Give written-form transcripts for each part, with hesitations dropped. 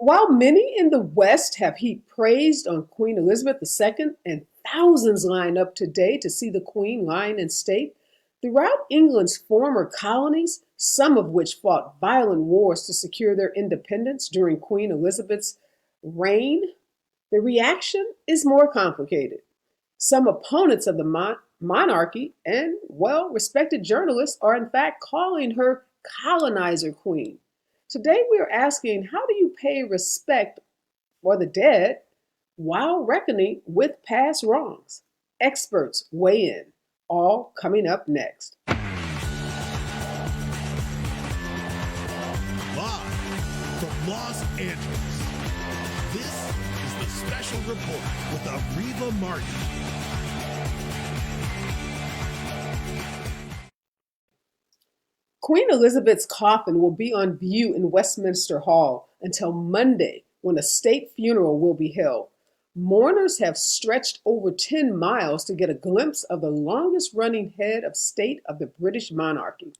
while many in the West have heaped praise on Queen Elizabeth II and thousands line up today to see the Queen lying in state, throughout England's former colonies, some of which fought violent wars to secure their independence during Queen Elizabeth's reign, the reaction is more complicated. Some opponents of the monarchy and well respected journalists are in fact calling her colonizer queen. Today we are asking, how do you pay respect for the dead while reckoning with past wrongs? Experts weigh in, all coming up next. Live from Los Angeles, this is the Special Report with Areva Martin. Queen Elizabeth's coffin will be on view in Westminster Hall until Monday, when a state funeral will be held. Mourners have stretched over 10 miles to get a glimpse of the longest-running head of state of the British Monarchy.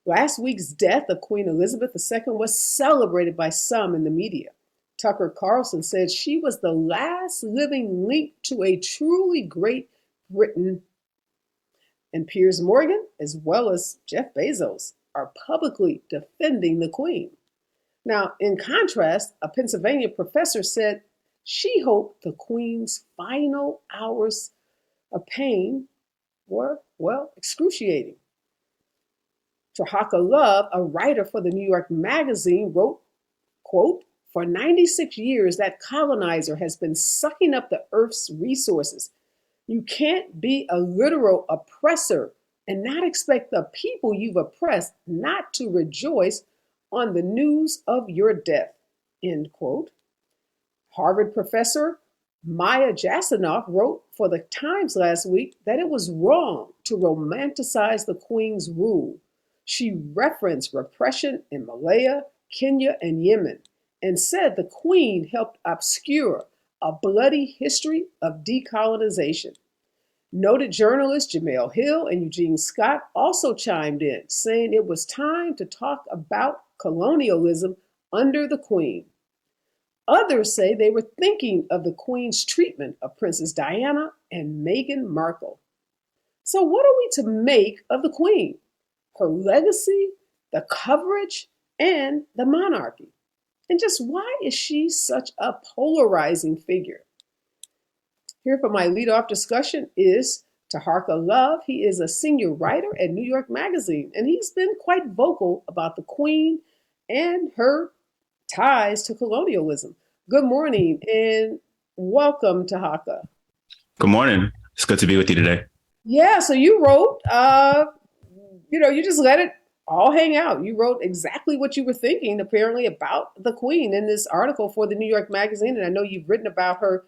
Last week's death of Queen Elizabeth II was celebrated by some in the media. Tucker Carlson said she was the last living link to a truly great Britain. And Piers Morgan, as well as Jeff Bezos, are publicly defending the Queen. Now, in contrast, a Pennsylvania professor said she hoped the Queen's final hours of pain were, well, excruciating. Trahaka Love, a writer for the New York Magazine, wrote, quote, "For 96 years, that colonizer has been sucking up the Earth's resources. You can't be a literal oppressor and not expect the people you've oppressed not to rejoice on the news of your death," end quote. Harvard professor Maya Jasanoff wrote for the Times last week that it was wrong to romanticize the Queen's rule. She referenced repression in Malaya, Kenya, and Yemen, and said the Queen helped obscure a bloody history of decolonization. Noted journalists Jamel Hill and Eugene Scott also chimed in, saying it was time to talk about colonialism under the Queen. Others say they were thinking of the Queen's treatment of Princess Diana and Meghan Markle. So what are we to make of the Queen, her legacy, the coverage, and the monarchy? And just why is she such a polarizing figure? Here for my lead-off discussion is Taharka Love. He is a senior writer at New York Magazine, and he's been quite vocal about the Queen and her ties to colonialism. Good morning and welcome, Taharka. Good morning. It's good to be with you today. Yeah, so you wrote, you just let it all hang out. You wrote exactly what you were thinking, apparently, about the Queen in this article for the New York Magazine. And I know you've written about her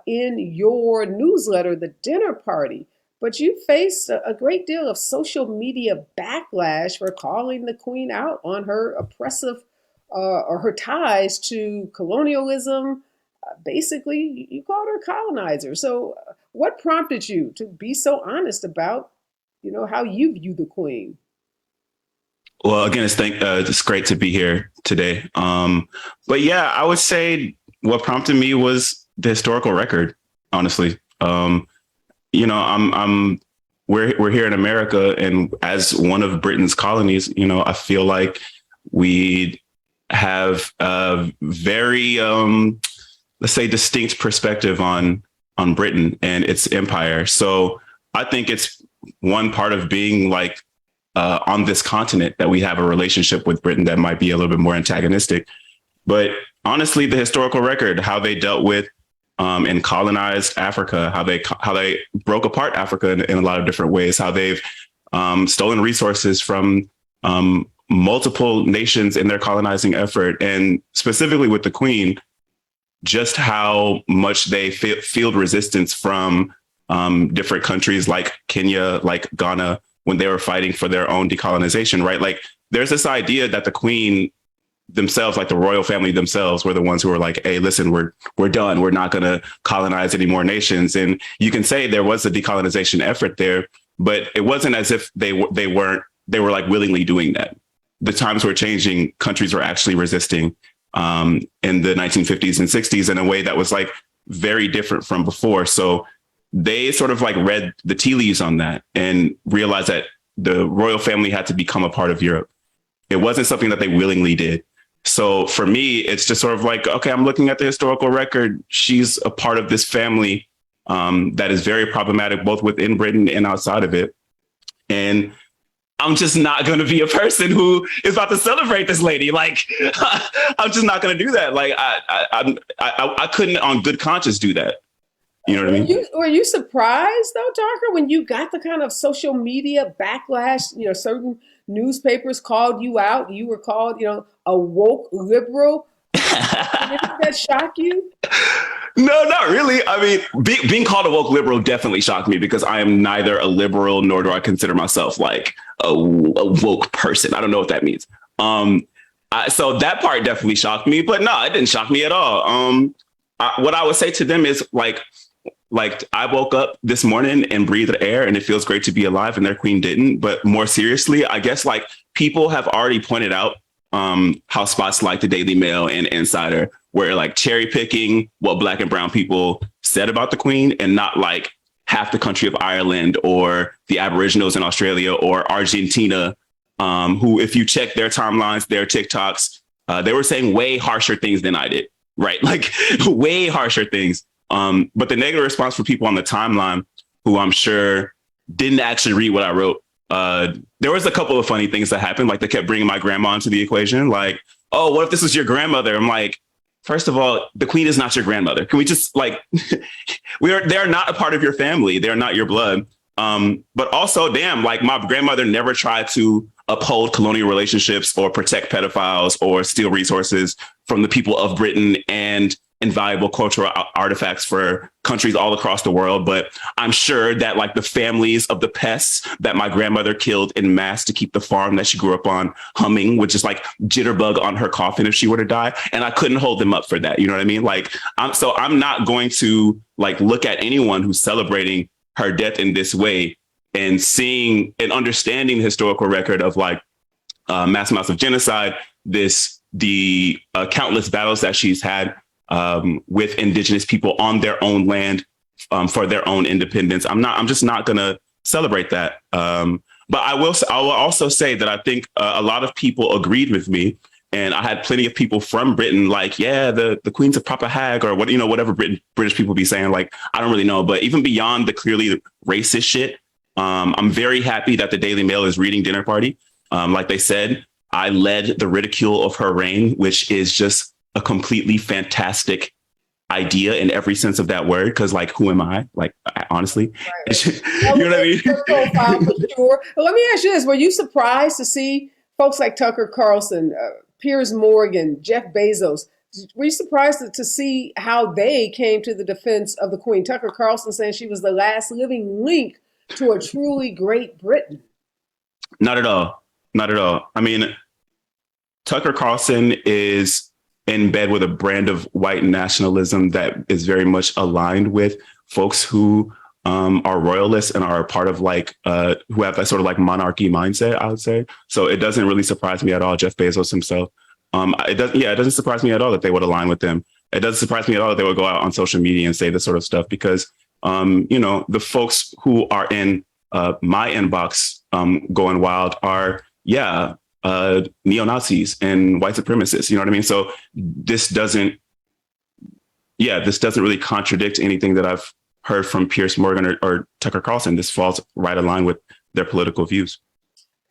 in your newsletter, The Dinner Party. But you faced a great deal of social media backlash for calling the Queen out on her oppressive or her ties to colonialism. Basically, you called her a colonizer. So what prompted you to be so honest about, how you view the Queen? Well, again, it's great to be here today. But yeah, I would say what prompted me was the historical record, honestly. We're here in America, and as one of Britain's colonies, I feel like we have a very, let's say, distinct perspective on Britain and its empire. So I think it's one part of being on this continent that we have a relationship with Britain that might be a little bit more antagonistic. But honestly, the historical record, how they dealt with and colonized Africa, how they broke apart Africa in a lot of different ways, how they've stolen resources from multiple nations in their colonizing effort, and specifically with the Queen, just how much they field resistance from different countries like Kenya, like Ghana, when they were fighting for their own decolonization, right? Like there's this idea that the Queen themselves, like the royal family themselves, were the ones who were like, hey, listen, we're done. We're not going to colonize any more nations. And you can say there was a decolonization effort there, but it wasn't as if they were like willingly doing that. The times were changing. Countries were actually resisting. in the 1950s and 60s in a way that was like very different from before. So they sort of like read the tea leaves on that and realized that the royal family had to become a part of Europe. It wasn't something that they willingly did. So for me, it's just sort of like, okay, I'm looking at the historical record. She's a part of this family that is very problematic, both within Britain and outside of it. And I'm just not going to be a person who is about to celebrate this lady. Like, I'm just not going to do that. Like, I couldn't, on good conscience, do that. You know what I mean? Were you surprised though, Tucker, when you got the kind of social media backlash? You know, certain newspapers called you out. You were called, a woke liberal. Did that shock you? No, not really. I mean, being called a woke liberal definitely shocked me because I am neither a liberal nor do I consider myself like a woke person. I don't know what that means. So that part definitely shocked me, but no, it didn't shock me at all. What I would say to them is like I woke up this morning and breathed air and it feels great to be alive, and their queen didn't. But more seriously, I guess like people have already pointed out how spots like the Daily Mail and Insider were like cherry picking what Black and brown people said about the queen and not like half the country of Ireland or the Aboriginals in Australia or Argentina, who, if you check their timelines, their TikToks, they were saying way harsher things than I did. Right. Like way harsher things. But the negative response for people on the timeline who I'm sure didn't actually read what I wrote. There was a couple of funny things that happened. Like they kept bringing my grandma into the equation. Like, oh, what if this was your grandmother? I'm like, first of all, the queen is not your grandmother. Can we just like, they're not a part of your family. They're not your blood. But also, damn, like my grandmother never tried to uphold colonial relationships or protect pedophiles or steal resources from the people of Britain and invaluable cultural artifacts for countries all across the world. But I'm sure that like the families of the pests that my grandmother killed in mass to keep the farm that she grew up on humming would just like jitterbug on her coffin if she were to die. And I couldn't hold them up for that. You know what I mean? Like, I'm not going to like look at anyone who's celebrating her death in this way and seeing and understanding the historical record of like mass amounts of genocide, the countless battles that she's had with indigenous people on their own land for their own independence. I'm just not going to celebrate that. But I will also say that I think a lot of people agreed with me. And I had plenty of people from Britain like, yeah, the queen's a proper hag or whatever British people be saying. Like, I don't really know. But even beyond the clearly racist shit, I'm very happy that the Daily Mail is reading Dinner Party. Like they said, I led the ridicule of her reign, which is just a completely fantastic idea in every sense of that word. Because like, who am I? Like, honestly, right. You know what I mean? Profile for sure. But let me ask you this. Were you surprised to see folks like Tucker Carlson, Piers Morgan, Jeff Bezos? Were you surprised to see how they came to the defense of the Queen? Tucker Carlson saying she was the last living link to a truly great Britain. Not at all. Not at all. I mean, Tucker Carlson is in bed with a brand of white nationalism that is very much aligned with folks who are royalists and are a part of like who have that sort of like monarchy mindset, I would say. So it doesn't really surprise me at all. Jeff Bezos himself. It doesn't surprise me at all that they would align with them. It doesn't surprise me at all that they would go out on social media and say this sort of stuff because, the folks who are in my inbox going wild are, neo-Nazis and white supremacists. You know what I mean? So this doesn't really contradict anything that I've heard from Piers Morgan or Tucker Carlson. This falls right in line with their political views.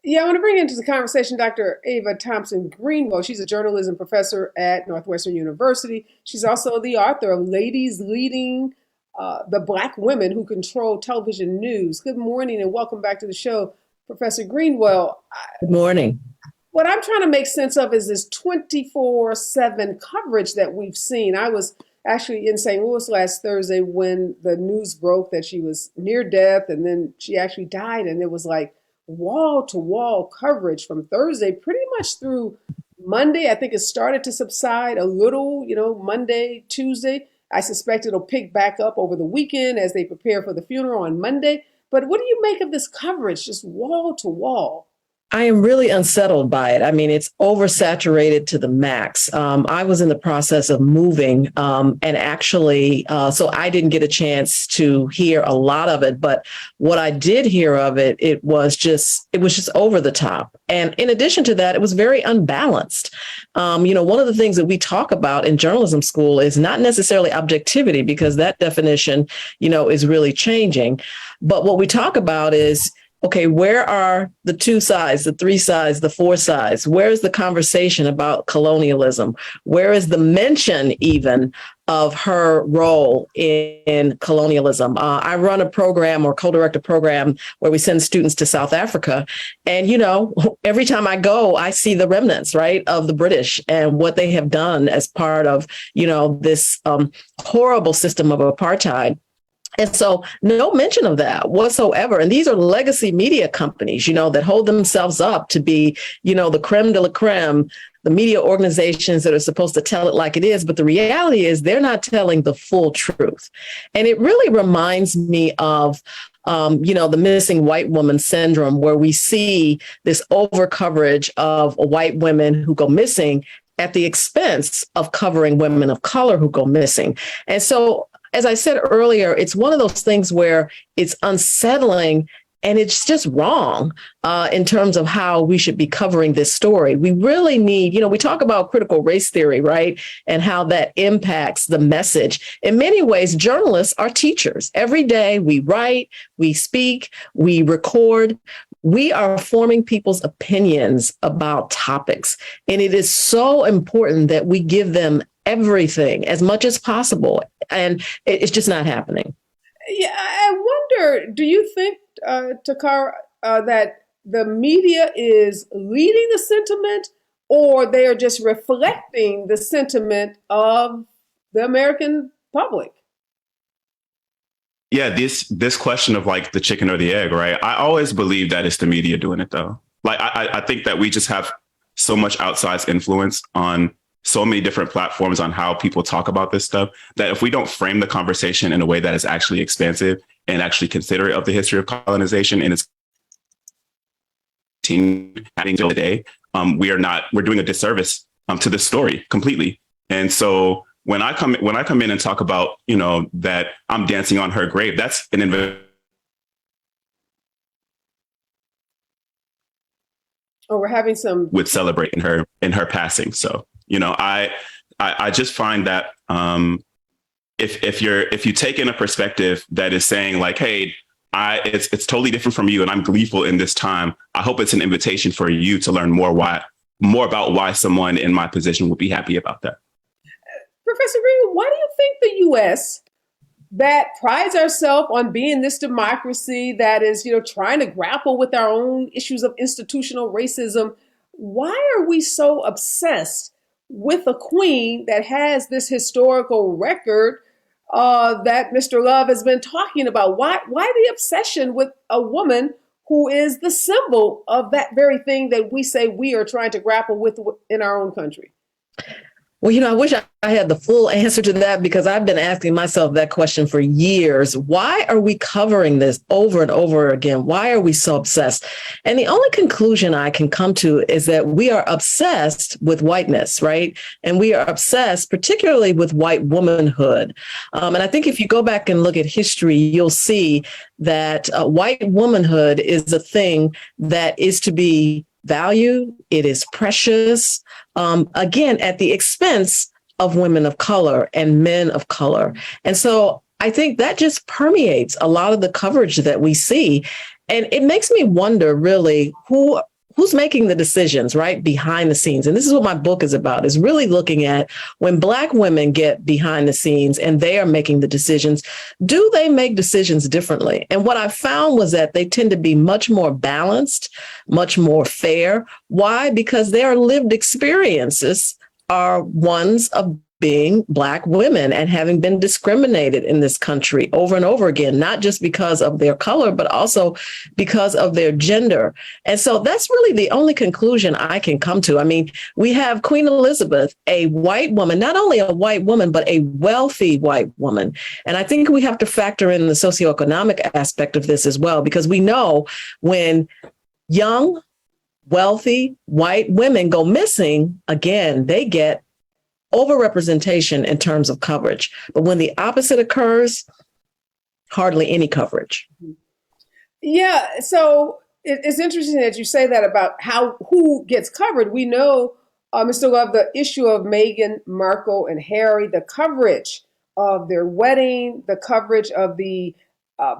Yeah, I want to bring into the conversation Dr. Ava Thompson Greenwell. She's a journalism professor at Northwestern University. She's also the author of Ladies Leading the Black Women Who Control Television News. Good morning and welcome back to the show, Professor Greenwell. Good morning. What I'm trying to make sense of is this 24/7 coverage that we've seen. I was actually in St. Louis last Thursday when the news broke that she was near death and then she actually died. And it was like wall-to-wall coverage from Thursday pretty much through Monday. I think it started to subside a little, Monday, Tuesday. I suspect it'll pick back up over the weekend as they prepare for the funeral on Monday. But what do you make of this coverage, just wall to wall? I am really unsettled by it. I mean, it's oversaturated to the max. I was in the process of moving, and actually, so I didn't get a chance to hear a lot of it. But what I did hear of it, it was just over the top. And in addition to that, it was very unbalanced. One of the things that we talk about in journalism school is not necessarily objectivity, because that definition, is really changing. But what we talk about is, okay, where are the two sides, the three sides, the four sides? Where is the conversation about colonialism? Where is the mention even of her role in colonialism? I run a program or co-direct a program where we send students to South Africa. And, every time I go, I see the remnants, right, of the British and what they have done as part of, this horrible system of apartheid. And so no mention of that whatsoever. And these are legacy media companies, that hold themselves up to be, the creme de la creme, the media organizations that are supposed to tell it like it is. But the reality is they're not telling the full truth. And it really reminds me of, the missing white woman syndrome, where we see this over coverage of white women who go missing at the expense of covering women of color who go missing. And so, as I said earlier, it's one of those things where it's unsettling and it's just wrong in terms of how we should be covering this story. We really need, we talk about critical race theory, right? And how that impacts the message. In many ways, journalists are teachers. Every day we write, we speak, we record. We are forming people's opinions about topics. And it is so important that we give them everything as much as possible. And it's just not happening. Yeah, I wonder, do you think, Takara, that the media is leading the sentiment, or they are just reflecting the sentiment of the American public? Yeah, this question of like the chicken or the egg, right? I always believe that it's the media doing it, though. Like I think that we just have so much outsized influence on so many different platforms on how people talk about this stuff, that if we don't frame the conversation in a way that is actually expansive and actually considerate of the history of colonization and its team happening today, we're doing a disservice to the story completely. And so when I come in and talk about, that I'm dancing on her grave, that's an invitation. Oh, we're having some Would celebrate in her passing. So, I just find that if you take in a perspective that is saying like, hey, it's totally different from you, and I'm gleeful in this time, I hope it's an invitation for you to learn more about why someone in my position would be happy about that. Professor Green, why do you think the U.S., that prides ourselves on being this democracy that is, trying to grapple with our own issues of institutional racism, why are we so obsessed with a queen that has this historical record that Mr. Love has been talking about? Why the obsession with a woman who is the symbol of that very thing that we say we are trying to grapple with in our own country? Well, I wish I had the full answer to that, because I've been asking myself that question for years. Why are we covering this over and over again? Why are we so obsessed? And the only conclusion I can come to is that we are obsessed with whiteness, right? And we are obsessed particularly with white womanhood. And I think if you go back and look at history, you'll see that white womanhood is a thing that is to be valued. It is precious, again, at the expense of women of color and men of color. And so I think that just permeates a lot of the coverage that we see. And it makes me wonder, really, who's making the decisions, right, behind the scenes. And this is what my book is about, is really looking at when Black women get behind the scenes and they are making the decisions, do they make decisions differently? And what I found was that they tend to be much more balanced, much more fair. Why? Because their lived experiences are ones of being Black women and having been discriminated in this country over and over again, not just because of their color, but also because of their gender. And so that's really the only conclusion I can come to. I mean, we have Queen Elizabeth, a white woman, not only a white woman, but a wealthy white woman. And I think we have to factor in the socioeconomic aspect of this as well, because we know when young wealthy white women go missing, again, they get overrepresentation in terms of coverage. But when the opposite occurs, hardly any coverage. Yeah, so it's interesting that you say that about who gets covered. We know, Mr. Love, the issue of Meghan Markle and Harry, the coverage of their wedding, the coverage of the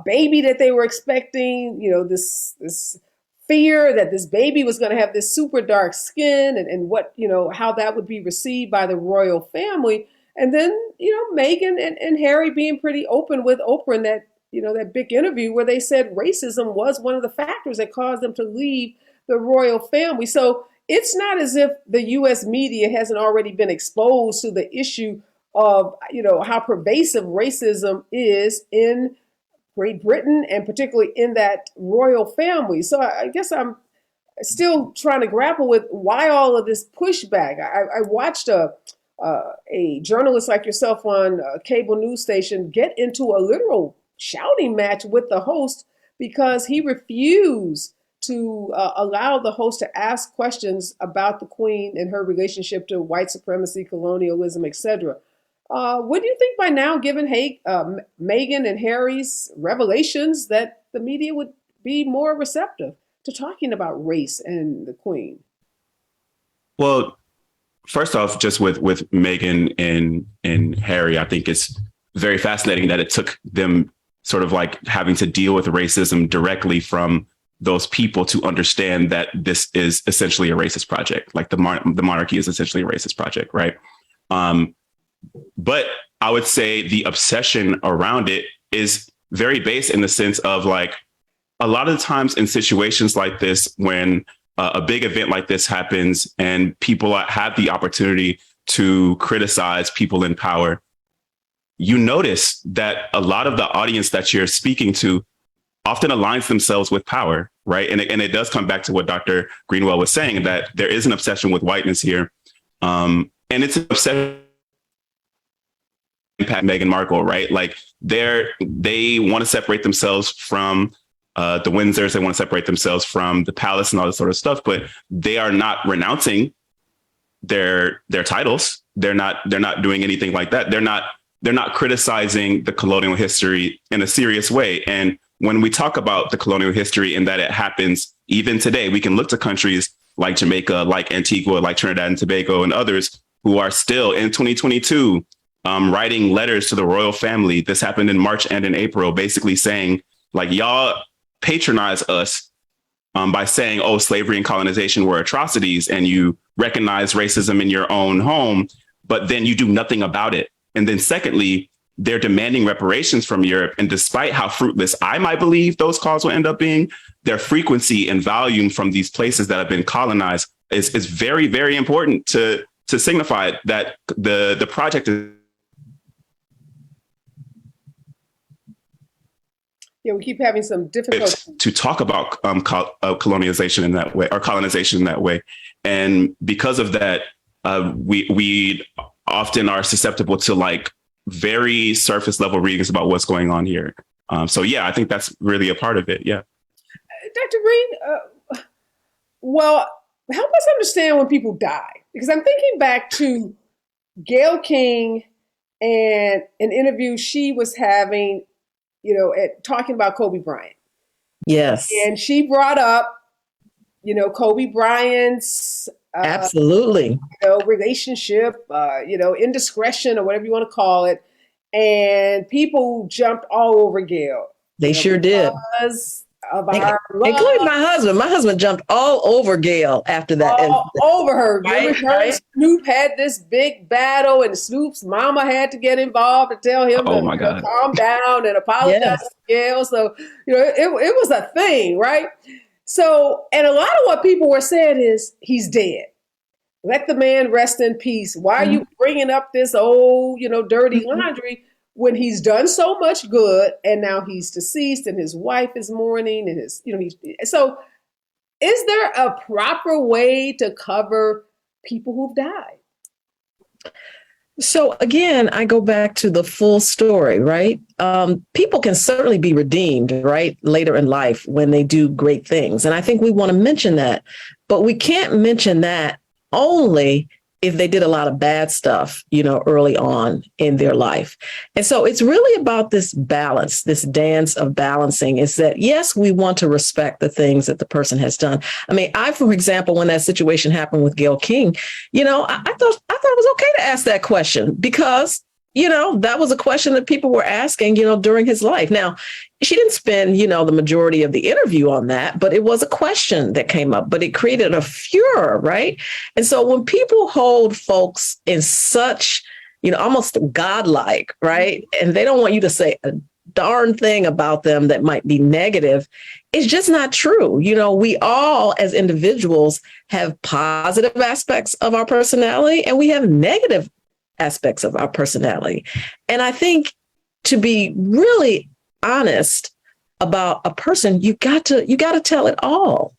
baby that they were expecting. You know, this fear that this baby was going to have this super dark skin, and what, you know, how that would be received by the royal family. And then, you know, Meghan and Harry being pretty open with Oprah in that, you know, that big interview where they said racism was one of the factors that caused them to leave the royal family. So it's not as if the U.S. media hasn't already been exposed to the issue of, you know, how pervasive racism is in Great Britain and particularly in that royal family. So I guess I'm still trying to grapple with why all of this pushback. I watched a journalist like yourself on a cable news station get into a literal shouting match with the host because he refused to allow the host to ask questions about the Queen and her relationship to white supremacy, colonialism, etc. What do you think by now, given Meghan and Harry's revelations, that the media would be more receptive to talking about race and the Queen? Well, first off, just with Meghan and Harry, I think it's very fascinating that it took them sort of like having to deal with racism directly from those people to understand that this is essentially a racist project. Like the monarchy is essentially a racist project, right? But I would say the obsession around it is very based in the sense of like a lot of the times in situations like this, when a big event like this happens and people have the opportunity to criticize people in power, you notice that a lot of the audience that you're speaking to often aligns themselves with power, right? And it does come back to what Dr. Greenwell was saying, that there is an obsession with whiteness here. And it's an obsession impact Meghan Markle, right? Like they want to separate themselves from the Windsors. They want to separate themselves from the palace and all this sort of stuff, but they are not renouncing their titles. They're not doing anything like that. They're not criticizing the colonial history in a serious way. And when we talk about the colonial history and that it happens even today, we can look to countries like Jamaica, like Antigua, like Trinidad and Tobago, and others who are still in 2022 writing letters to the royal family. This happened in March and in April, basically saying, like, y'all patronize us by saying, oh, slavery and colonization were atrocities, and you recognize racism in your own home, but then you do nothing about it. And then secondly, they're demanding reparations from Europe. And despite how fruitless I might believe those calls will end up being, their frequency and volume from these places that have been colonized is very, very important to signify that the project is. Yeah, we keep having some difficulty to talk about colonization in that way, or colonization in that way. And because of that, we often are susceptible to like very surface level readings about what's going on here. So, yeah, I think that's really a part of it. Yeah. Dr. Green, well, help us understand when people die, because I'm thinking back to Gayle King and an interview she was having, you know, talking about Kobe Bryant. Yes. And she brought up, you know, Kobe Bryant's absolutely, you know, relationship, you know, indiscretion or whatever you want to call it. And people jumped all over Gayle. They sure did. Because of our love. Including my husband. My husband jumped all over Gayle after that. All over her. Right, Remember, her and Snoop had this big battle, and Snoop's mama had to get involved to tell him to calm down and apologize to Gayle. So, you know, it was a thing, right? So, and a lot of what people were saying is, he's dead. Let the man rest in peace. Why are you bringing up this old, you know, dirty laundry when he's done so much good and now he's deceased and his wife is mourning and his, you know, so is there a proper way to cover people who've died? So again, I go back to the full story, right? People can certainly be redeemed, right, later in life when they do great things. And I think we want to mention that, but we can't mention that only if they did a lot of bad stuff, early on in their life. And so it's really about this balance, this dance of balancing is that, yes, we want to respect the things that the person has done. I mean, for example, when that situation happened with Gayle King, I thought it was okay to ask that question because, that was a question that people were asking, during his life. Now, she didn't spend, the majority of the interview on that, but it was a question that came up, but it created a furor, right? And so when people hold folks in such, almost godlike, right? And they don't want you to say a darn thing about them that might be negative, it's just not true. We all as individuals have positive aspects of our personality and we have negative aspects of our personality. And I think to be really honest about a person, you got to tell it all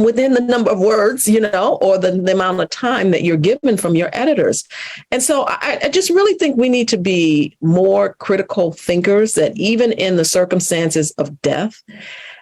within the number of words, or the amount of time that you're given from your editors. And so I just really think we need to be more critical thinkers that even in the circumstances of death,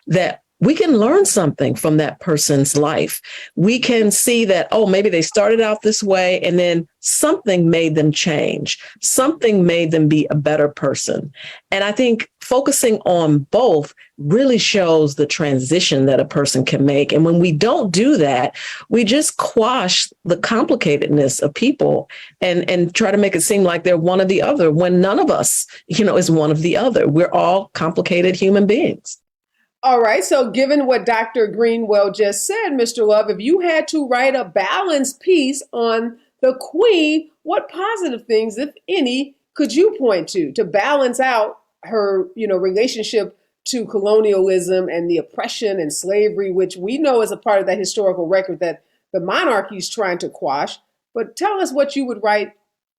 that we can learn something from that person's life. We can see that, oh, maybe they started out this way and then something made them change. Something made them be a better person. And I think focusing on both really shows the transition that a person can make. And when we don't do that, we just quash the complicatedness of people and try to make it seem like they're one or the other when none of us, is one of the other. We're all complicated human beings. All right. So given what Dr. Greenwell just said, Mr. Love, if you had to write a balanced piece on the Queen, what positive things, if any, could you point to balance out her, relationship to colonialism and the oppression and slavery, which we know is a part of that historical record that the monarchy is trying to quash. But tell us what you would write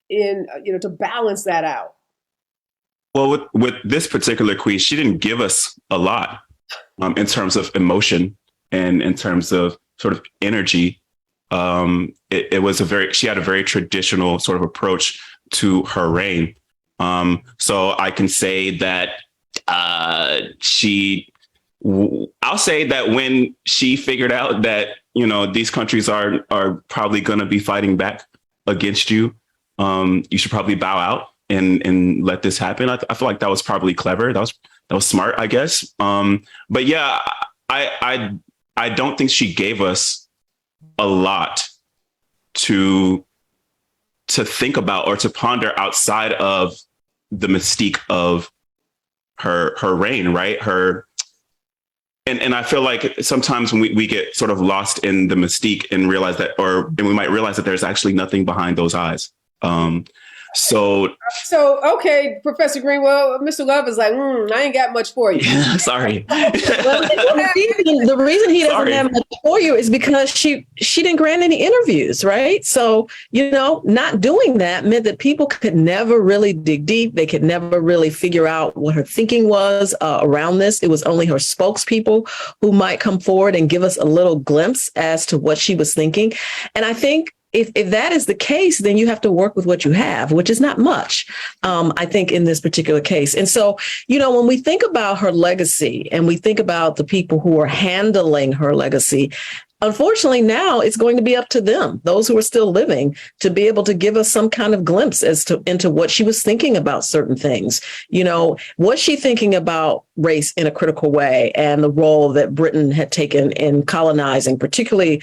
in, to balance that out. Well, with this particular queen, she didn't give us a lot. In terms of emotion and in terms of sort of energy, she had a very traditional sort of approach to her reign. So I can say that I'll say that when she figured out that, these countries are probably going to be fighting back against you, you should probably bow out and let this happen. I feel like that was probably clever. That was smart, I guess. But yeah, I don't think she gave us a lot to think about or to ponder outside of the mystique of her reign, right? And I feel like sometimes when we get sort of lost in the mystique and we might realize that there's actually nothing behind those eyes. So okay, Professor Greenwell, Mr. Love is like, I ain't got much for you. Sorry. The reason he doesn't have much for you is because she didn't grant any interviews, right? So, not doing that meant that people could never really dig deep. They could never really figure out what her thinking was around this. It was only her spokespeople who might come forward and give us a little glimpse as to what she was thinking. And I think if that is the case, then you have to work with what you have, which is not much, I think, in this particular case. And so, when we think about her legacy and we think about the people who are handling her legacy, unfortunately, now it's going to be up to them, those who are still living, to be able to give us some kind of glimpse into what she was thinking about certain things. Was she thinking about race in a critical way and the role that Britain had taken in colonizing, particularly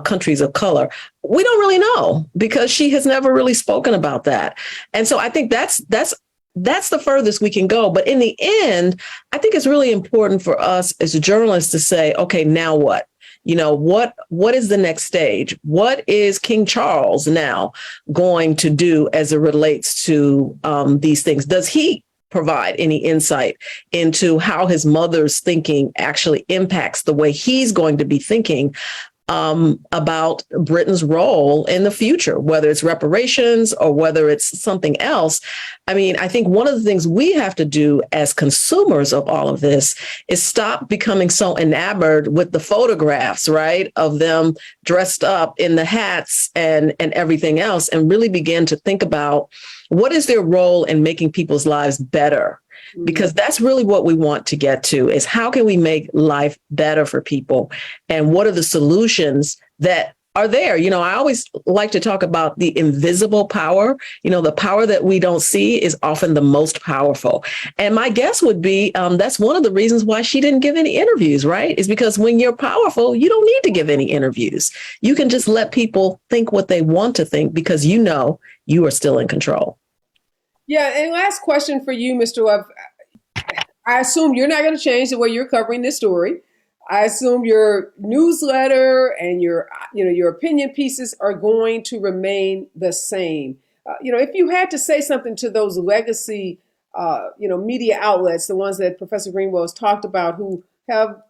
countries of color? We don't really know because she has never really spoken about that. And so I think that's the furthest we can go. But in the end, I think it's really important for us as journalists to say, okay, now what? What is the next stage? What is King Charles now going to do as it relates to these things? Does he provide any insight into how his mother's thinking actually impacts the way he's going to be thinking about Britain's role in the future, whether it's reparations or whether it's something else. I mean, I think one of the things we have to do as consumers of all of this is stop becoming so enamored with the photographs, right, of them dressed up in the hats and everything else, and really begin to think about what is their role in making people's lives better. Because that's really what we want to get to, is how can we make life better for people? And what are the solutions that are there? You know, I always like to talk about the invisible power. You know, the power that we don't see is often the most powerful. And my guess would be that's one of the reasons why she didn't give any interviews, right? Is because when you're powerful, you don't need to give any interviews. You can just let people think what they want to think because you know you are still in control. Yeah, and last question for you, Mr. Love. I assume you're not going to change the way you're covering this story. I assume your newsletter and your opinion pieces are going to remain the same. If you had to say something to those legacy, media outlets, the ones that Professor Greenwell has talked about, who have,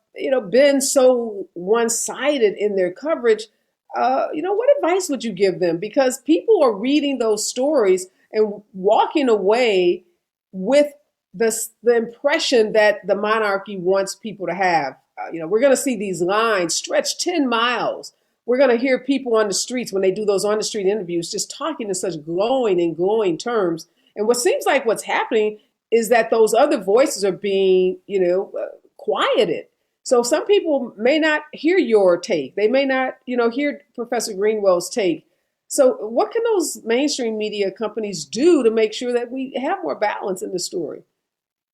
been so one-sided in their coverage, what advice would you give them? Because people are reading those stories and walking away with the impression that the monarchy wants people to have. We're going to see these lines stretch 10 miles. We're going to hear people on the streets when they do those on the street interviews just talking in such glowing terms. And what seems like what's happening is that those other voices are being, quieted. So some people may not hear your take. They may not, hear Professor Greenwell's take. So what can those mainstream media companies do to make sure that we have more balance in the story?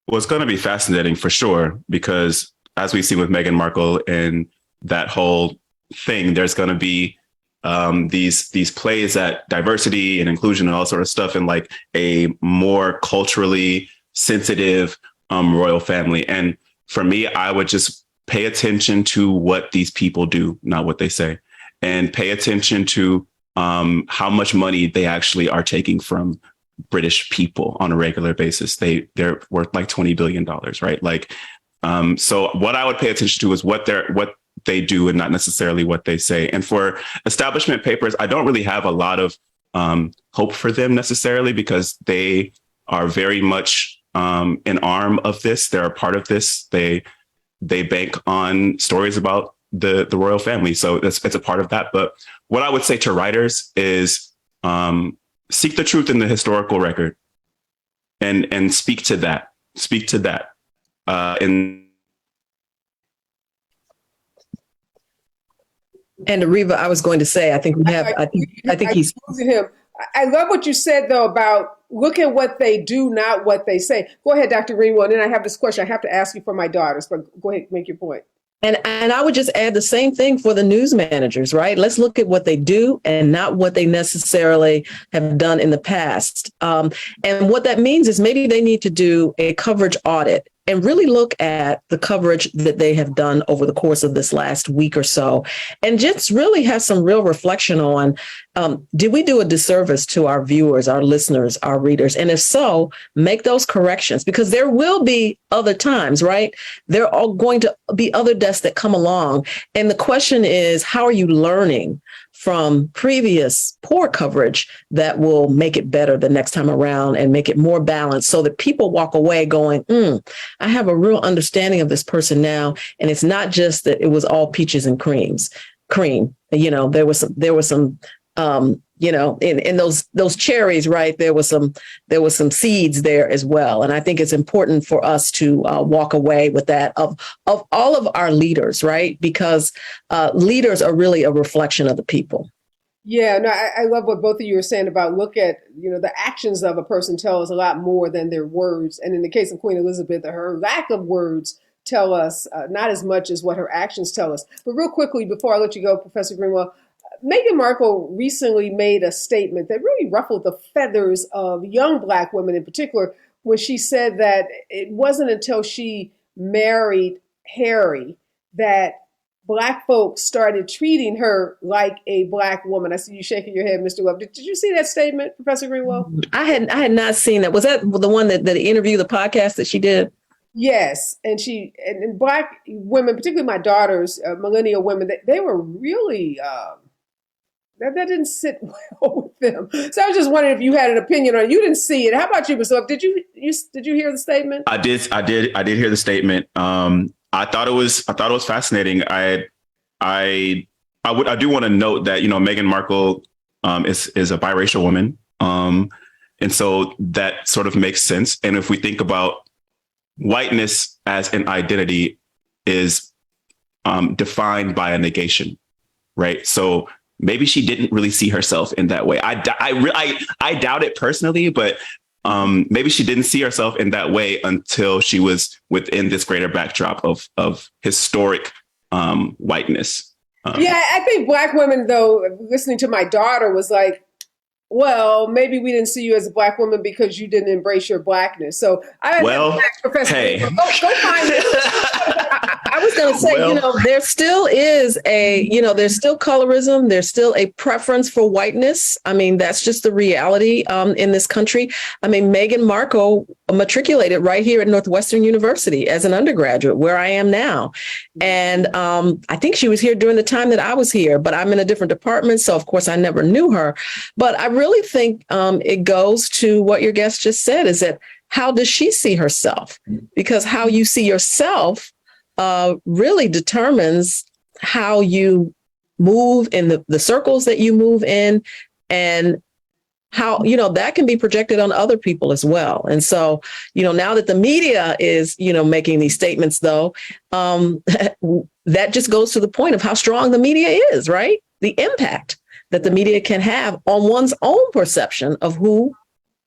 Well, it's going to be fascinating for sure, because as we've seen with Meghan Markle and that whole thing, there's going to be these plays at diversity and inclusion and all sort of stuff in like a more culturally sensitive royal family. And for me, I would just pay attention to what these people do, not what they say, and pay attention to how much money they actually are taking from British people on a regular basis. They're worth like $20 billion, right? Like, so what I would pay attention to is what they do and not necessarily what they say. And for establishment papers, I don't really have a lot of hope for them necessarily, because they are very much an arm of this. They're a part of this. They bank on stories about the royal family. So it's a part of that. But what I would say to writers is seek the truth in the historical record and speak to that. And Areva, I was going to say, I think he's losing him. I love what you said, though, about look at what they do, not what they say. Go ahead, Dr. Greenwell. And then I have this question I have to ask you for my daughters, but go ahead, make your point. And I would just add the same thing for the news managers, right? Let's look at what they do and not what they necessarily have done in the past. And what that means is maybe they need to do a coverage audit and really look at the coverage that they have done over the course of this last week or so, and just really have some real reflection on, did we do a disservice to our viewers, our listeners, our readers? And if so, make those corrections, because there will be other times, right? There are going to be other deaths that come along. And the question is, how are you learning from previous poor coverage that will make it better the next time around and make it more balanced, so that people walk away going, I have a real understanding of this person now. And it's not just that it was all peaches and cream. There was some in those cherries, right? There was some seeds there as well. And I think it's important for us to walk away with that of all of our leaders, right? Because leaders are really a reflection of the people. Yeah, no, I love what both of you are saying about look at, the actions of a person tell us a lot more than their words. And in the case of Queen Elizabeth, her lack of words tell us not as much as what her actions tell us. But real quickly, before I let you go, Professor Greenwell, Meghan Markle recently made a statement that really ruffled the feathers of young Black women in particular, when she said that it wasn't until she married Harry that Black folks started treating her like a Black woman. I see you shaking your head, Mr. Webb. Did you see that statement, Professor Greenwell? I had not seen that. Was that the one that the interview, the podcast that she did? Yes, and black women, particularly my daughters, millennial women, they were really that didn't sit well with them. So I was just wondering if you had an opinion on it. You didn't see it. How about you, Basile? Did you hear the statement? I did hear the statement. I thought it was fascinating. I do want to note that, Meghan Markle is a biracial woman. And so that sort of makes sense. And if we think about whiteness as an identity is defined by a negation, right? So maybe she didn't really see herself in that way. I doubt it personally, but maybe she didn't see herself in that way until she was within this greater backdrop of historic whiteness. Yeah, I think black women, though, listening to my daughter was like, well, maybe we didn't see you as a black woman because you didn't embrace your blackness. So Professor, hey, go find it. I was going to say, there still is there's still colorism. There's still a preference for whiteness. I mean, that's just the reality in this country. I mean, Meghan Markle matriculated right here at Northwestern University as an undergraduate, where I am now. And I think she was here during the time that I was here, but I'm in a different department. So, of course, I never knew her. But I really think it goes to what your guest just said, is that how does she see herself? Because how you see yourself really determines how you move in the circles that you move in, and how, that can be projected on other people as well. And so, now that the media is, making these statements, though, that just goes to the point of how strong the media is, right? The impact that the media can have on one's own perception of who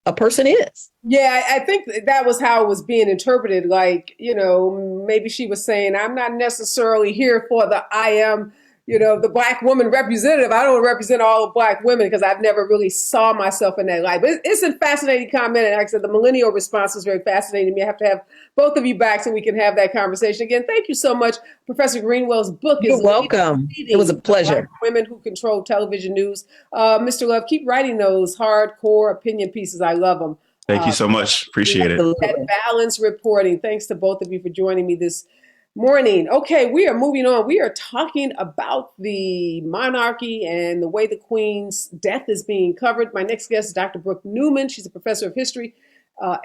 a person is. Yeah, I think that was how it was being interpreted. Like, maybe she was saying, I'm not necessarily here for the I am, the black woman representative. I don't represent all black women because I've never really saw myself in that light. But it's a fascinating comment. And like I said, the millennial response was very fascinating to me. I have to have both of you back so we can have that conversation again. Thank you so much. Professor Greenwell's book is You're welcome. It was a pleasure. Women Who Control Television News. Mr. Love, keep writing those hardcore opinion pieces. I love them. Thank you so much. Appreciate it. That balanced reporting. Thanks to both of you for joining me this morning. Okay, we are moving on. We are talking about the monarchy and the way the Queen's death is being covered. My next guest is Dr. Brooke Newman. She's a professor of history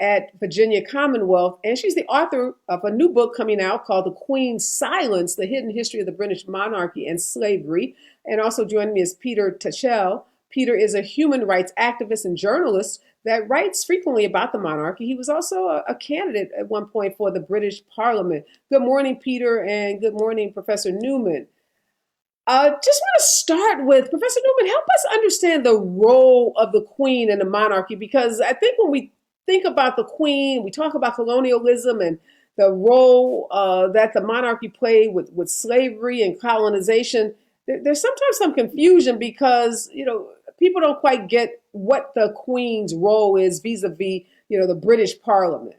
at Virginia Commonwealth, and she's the author of a new book coming out called The Queen's Silence, The Hidden History of the British Monarchy and Slavery. And also joining me is Peter Tatchell. Peter is a human rights activist and journalist that writes frequently about the monarchy. He was also a candidate at one point for the British Parliament. Good morning, Peter, and good morning, Professor Newman. Just want to start with, Professor Newman, help us understand the role of the Queen in the monarchy, because I think when we think about the Queen, we talk about colonialism and the role that the monarchy played with slavery and colonization. There's sometimes some confusion because, people don't quite get what the Queen's role is vis-a-vis, the British Parliament.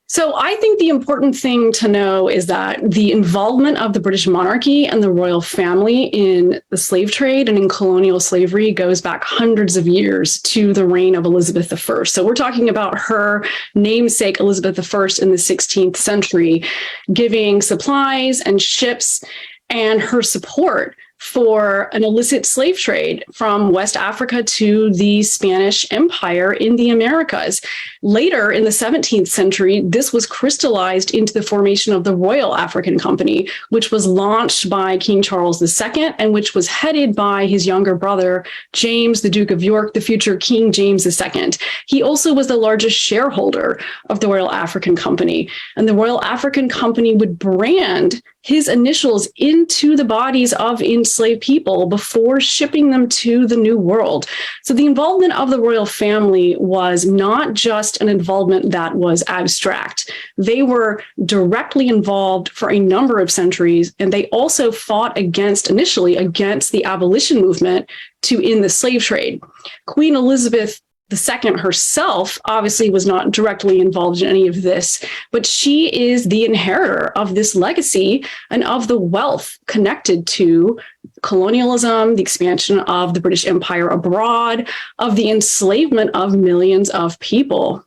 So I think the important thing to know is that the involvement of the British monarchy and the royal family in the slave trade and in colonial slavery goes back hundreds of years to the reign of Elizabeth I. So we're talking about her namesake, Elizabeth I, in the 16th century, giving supplies and ships and her support for an illicit slave trade from West Africa to the Spanish Empire in the Americas. Later in the 17th century, this was crystallized into the formation of the Royal African Company, which was launched by King Charles II and which was headed by his younger brother, James, the Duke of York, the future King James II. He also was the largest shareholder of the Royal African Company. And the Royal African Company would brand his initials into the bodies of enslaved people before shipping them to the New World. So the involvement of the royal family was not just an involvement that was abstract. They were directly involved for a number of centuries, and they also fought initially against the abolition movement to end the slave trade. Queen Elizabeth II herself obviously was not directly involved in any of this, but she is the inheritor of this legacy and of the wealth connected to colonialism, the expansion of the British Empire abroad, of the enslavement of millions of people.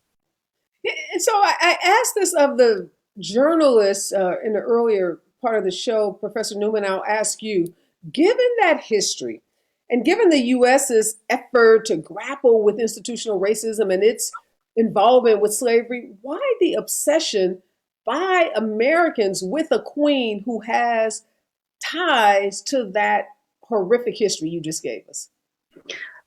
And so I asked this of the journalists in the earlier part of the show, Professor Newman. I'll ask you, given that history and given the US's effort to grapple with institutional racism and its involvement with slavery, why the obsession by Americans with a queen who has ties to that horrific history you just gave us?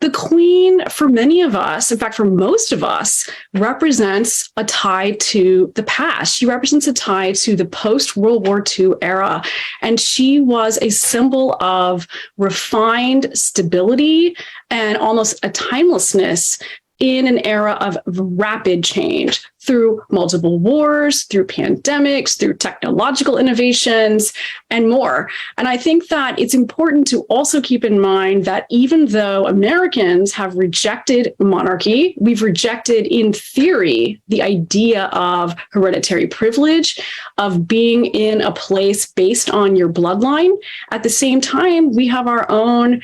The Queen, for many of us, in fact, for most of us, represents a tie to the past. She represents a tie to the post-World War II era. And she was a symbol of refined stability and almost a timelessness in an era of rapid change through multiple wars, through pandemics, through technological innovations, and more. And I think that it's important to also keep in mind that even though Americans have rejected monarchy, we've rejected, in theory, the idea of hereditary privilege, of being in a place based on your bloodline. At the same time, we have our own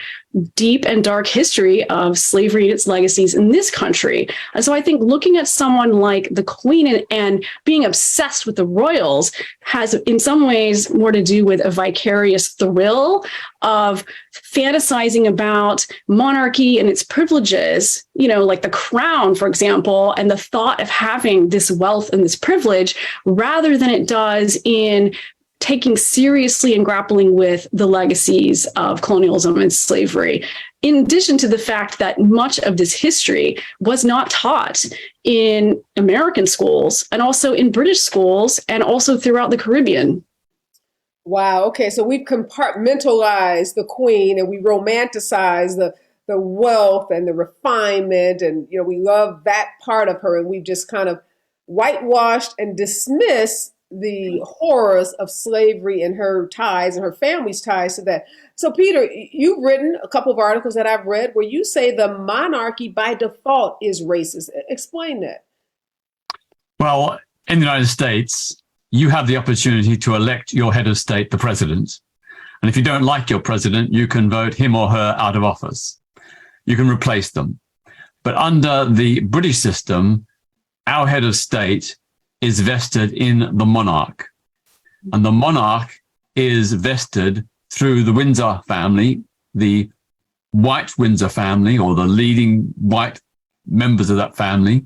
deep and dark history of slavery and its legacies in this country. And so I think looking at someone like the Queen and being obsessed with the royals has in some ways more to do with a vicarious thrill of fantasizing about monarchy and its privileges, like the crown, for example, and the thought of having this wealth and this privilege, rather than it does in taking seriously and grappling with the legacies of colonialism and slavery, in addition to the fact that much of this history was not taught in American schools and also in British schools and also throughout the Caribbean. Wow. Okay. So we've compartmentalized the Queen and we romanticize the wealth and the refinement. And, we love that part of her. And we've just kind of whitewashed and dismissed the horrors of slavery and her ties and her family's ties to that. So, Peter, you've written a couple of articles that I've read where you say the monarchy by default is racist. Explain that. Well, in the United States, you have the opportunity to elect your head of state, the president. And if you don't like your president, you can vote him or her out of office. You can replace them. But under the British system, our head of state is vested in the monarch. And the monarch is vested through the Windsor family, the white Windsor family, or the leading white members of that family.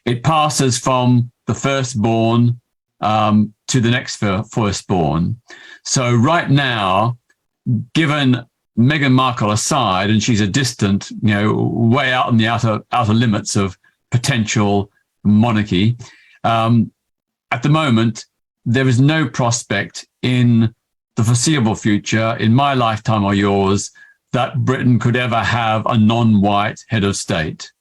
It passes from the firstborn to the next firstborn. So right now, given Meghan Markle aside, and she's a distant, way out in the outer limits of potential monarchy, at the moment, there is no prospect in the foreseeable future, in my lifetime or yours, that Britain could ever have a non-white head of state,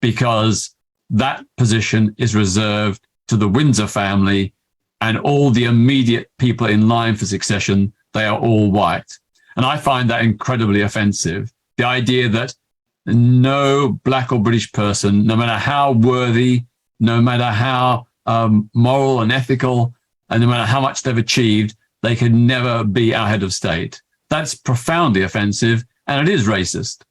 because that position is reserved to the Windsor family and all the immediate people in line for succession. They are all white. And I find that incredibly offensive. The idea that no Black or British person, no matter how worthy, no matter how moral and ethical, and no matter how much they've achieved, they can never be our head of state. That's profoundly offensive, and it is racist.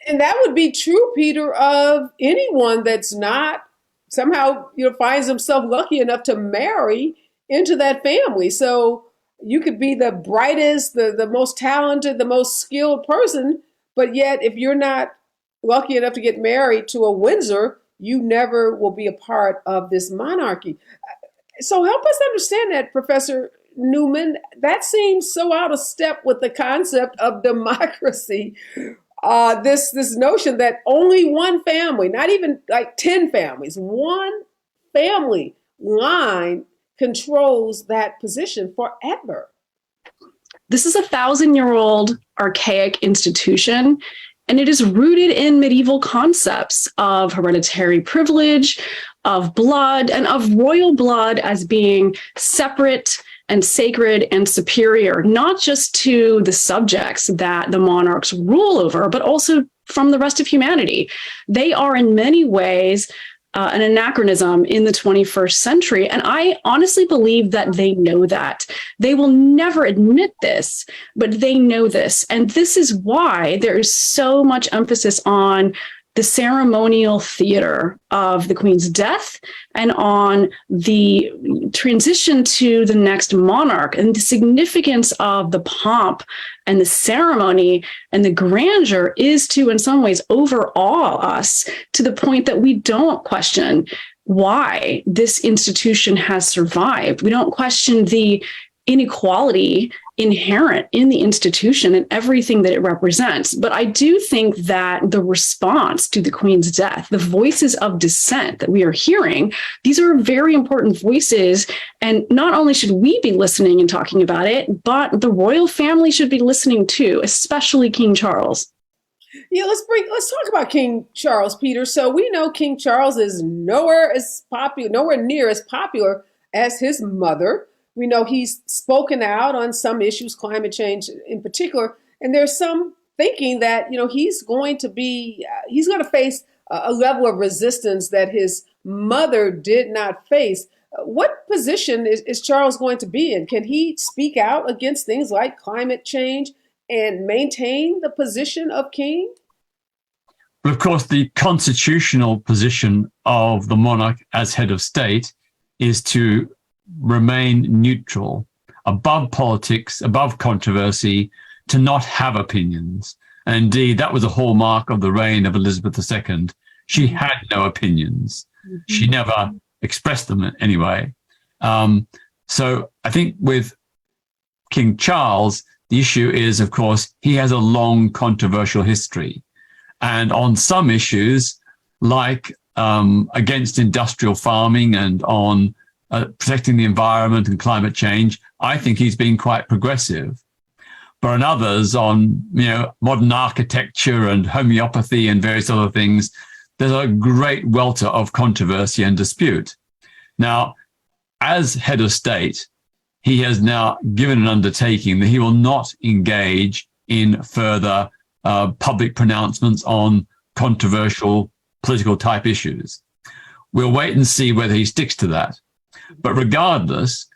And that would be true, Peter, of anyone that's not somehow, finds himself lucky enough to marry into that family. So you could be the brightest, the most talented, the most skilled person, but yet if you're not lucky enough to get married to a Windsor, you never will be a part of this monarchy. So help us understand that, Professor Newman. That seems so out of step with the concept of democracy. This notion that only one family, not even like 10 families, one family line controls that position forever. This is a 1,000-year-old archaic institution, and it is rooted in medieval concepts of hereditary privilege, of blood, and of royal blood as being separate and sacred and superior, not just to the subjects that the monarchs rule over, but also from the rest of humanity. They are in many ways an anachronism in the 21st century. And I honestly believe that they know that. They will never admit this, but they know this. And this is why there is so much emphasis on the ceremonial theater of the Queen's death and on the transition to the next monarch and the significance of the pomp and the ceremony and the grandeur is to, in some ways, overawe us to the point that we don't question why this institution has survived. We don't question the inequality inherent in the institution and everything that it represents. But I do think that the response to the Queen's death, the voices of dissent that we are hearing, these are very important voices. And not only should we be listening and talking about it, but the royal family should be listening too, especially King Charles. Yeah, let's talk about King Charles, Peter. So we know King Charles is nowhere near as popular as his mother. We know he's spoken out on some issues, climate change in particular, and there's some thinking that he's going to face a level of resistance that his mother did not face. What position is Charles going to be in? Can he speak out against things like climate change and maintain the position of king? Well, of course, the constitutional position of the monarch as head of state is to remain neutral, above politics, above controversy, to not have opinions. And indeed, that was a hallmark of the reign of Elizabeth II. She had no opinions. She never expressed them anyway. So I think with King Charles, the issue is, of course, he has a long controversial history. And on some issues, like against industrial farming and on protecting the environment and climate change, I think he's been quite progressive. But on others, on modern architecture and homeopathy and various other things, there's a great welter of controversy and dispute. Now, as head of state, he has now given an undertaking that he will not engage in further public pronouncements on controversial political type issues. We'll wait and see whether he sticks to that. But regardless,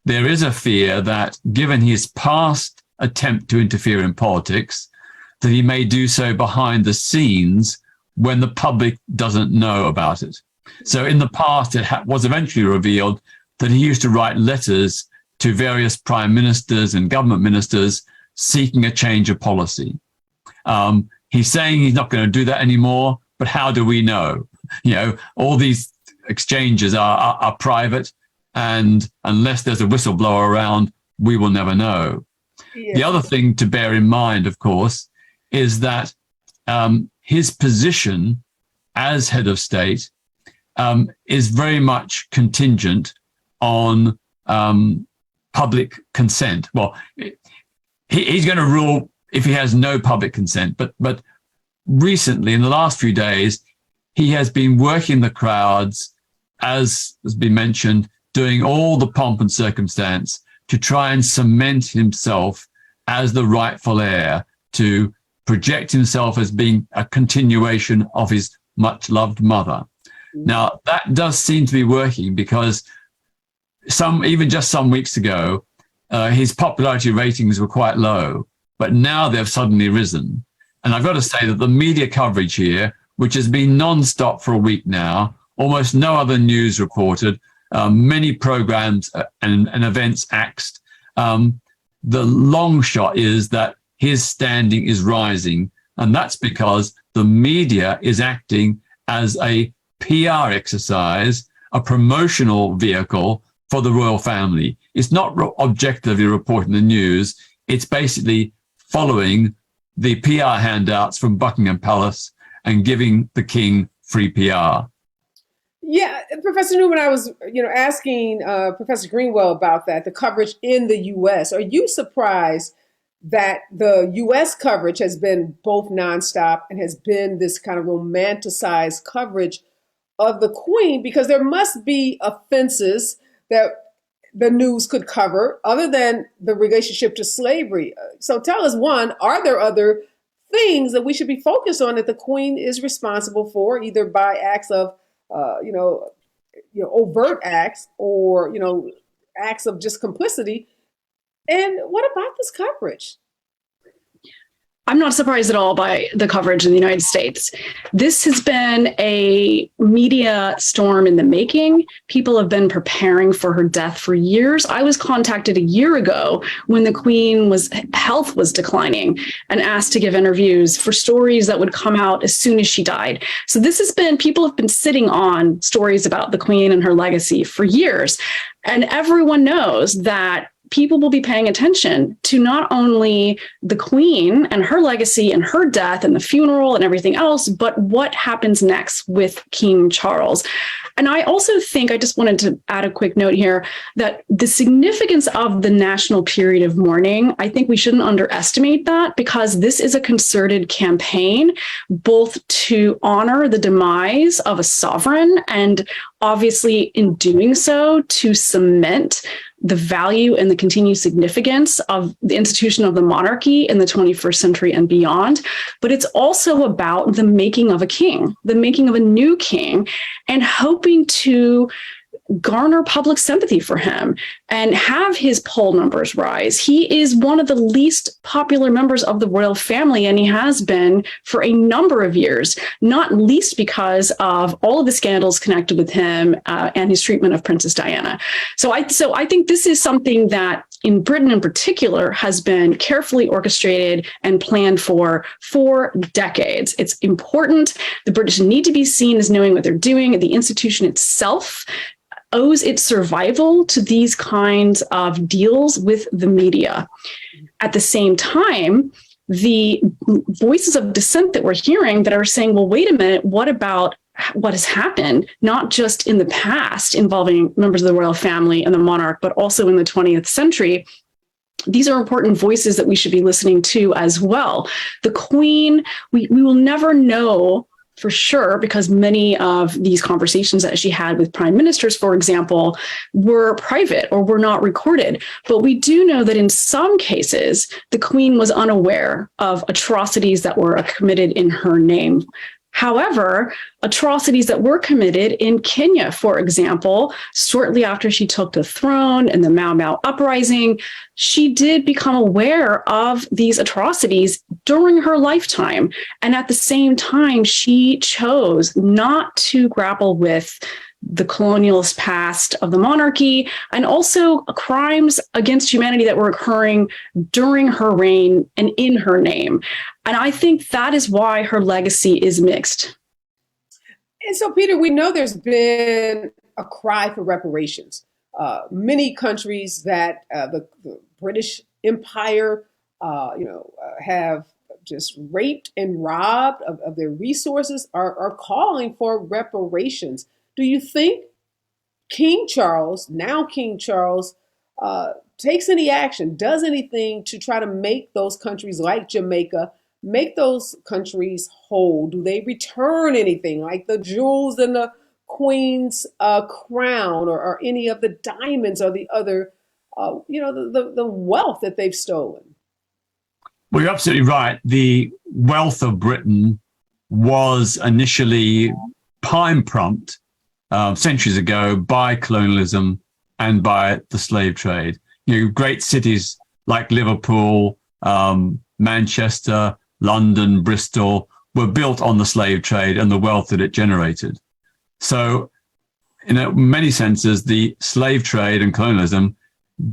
there is a fear that given his past attempt to interfere in politics, that he may do so behind the scenes when the public doesn't know about it. So in the past, it was eventually revealed that he used to write letters to various prime ministers and government ministers seeking a change of policy. He's saying he's not going to do that anymore, but how do we know? All these exchanges are private, and unless there's a whistleblower around, we will never know. Yeah. The other thing to bear in mind, of course, is that his position as head of state is very much contingent on public consent. Well, he's going to rule if he has no public consent. But recently, in the last few days, he has been working the crowds, as has been mentioned, doing all the pomp and circumstance to try and cement himself as the rightful heir, to project himself as being a continuation of his much-loved mother. Now, that does seem to be working, because even just some weeks ago, his popularity ratings were quite low, but now they've suddenly risen. And I've got to say that the media coverage here, which has been non-stop for a week now, almost no other news reported, many programs and events axed, the long shot is that his standing is rising. And that's because the media is acting as a PR exercise, a promotional vehicle for the royal family. It's not objectively reporting the news. It's basically following the PR handouts from Buckingham Palace and giving the king free PR. Yeah, Professor Newman, I was, asking Professor Greenwell about that, the coverage in the U.S. Are you surprised that the U.S. coverage has been both nonstop and has been this kind of romanticized coverage of the Queen? Because there must be offenses that the news could cover other than the relationship to slavery. So tell us, one, are there other things that we should be focused on that the Queen is responsible for, either by acts of overt acts or, acts of just complicity? And what about this coverage? I'm not surprised at all by the coverage in the United States. This has been a media storm in the making. People have been preparing for her death for years. I was contacted a year ago when the Queen's health was declining and asked to give interviews for stories that would come out as soon as she died. So people have been sitting on stories about the Queen and her legacy for years. And everyone knows that people will be paying attention to not only the Queen and her legacy and her death and the funeral and everything else, but what happens next with King Charles. And I also think, I just wanted to add a quick note here, that the significance of the national period of mourning, I think we shouldn't underestimate that, because this is a concerted campaign, both to honor the demise of a sovereign and obviously in doing so to cement the value and the continued significance of the institution of the monarchy in the 21st century and beyond. But it's also about the making of a king, the making of a new king, and hoping to garner public sympathy for him and have his poll numbers rise. He is one of the least popular members of the royal family, and he has been for a number of years, not least because of all of the scandals connected with him and his treatment of Princess Diana. So I think this is something that in Britain in particular has been carefully orchestrated and planned for decades. It's important. The British need to be seen as knowing what they're doing. The institution itself owes its survival to these kinds of deals with the media. At the same time, the voices of dissent that we're hearing that are saying, well, wait a minute, what about what has happened, not just in the past involving members of the royal family and the monarch, but also in the 20th century? These are important voices that we should be listening to as well. The Queen, we will never know for sure, because many of these conversations that she had with prime ministers, for example, were private or were not recorded. But we do know that in some cases, the Queen was unaware of atrocities that were committed in her name. However, atrocities that were committed in Kenya, for example, shortly after she took the throne in the Mau Mau uprising, she did become aware of these atrocities during her lifetime. And at the same time, she chose not to grapple with the colonialist past of the monarchy and also crimes against humanity that were occurring during her reign and in her name. And I think that is why her legacy is mixed. And so, Peter, we know there's been a cry for reparations. Many countries that the British Empire, have just raped and robbed of their resources are calling for reparations. Do you think King Charles, takes any action, does anything to try to make those countries like Jamaica, make those countries whole? Do they return anything like the jewels in the Queen's crown or any of the diamonds or the other, the wealth that they've stolen? Well, you're absolutely right. The wealth of Britain was initially prime-propped centuries ago by colonialism and by the slave trade. Great cities like Liverpool, Manchester, London, Bristol were built on the slave trade and the wealth that it generated. So, in many senses, the slave trade and colonialism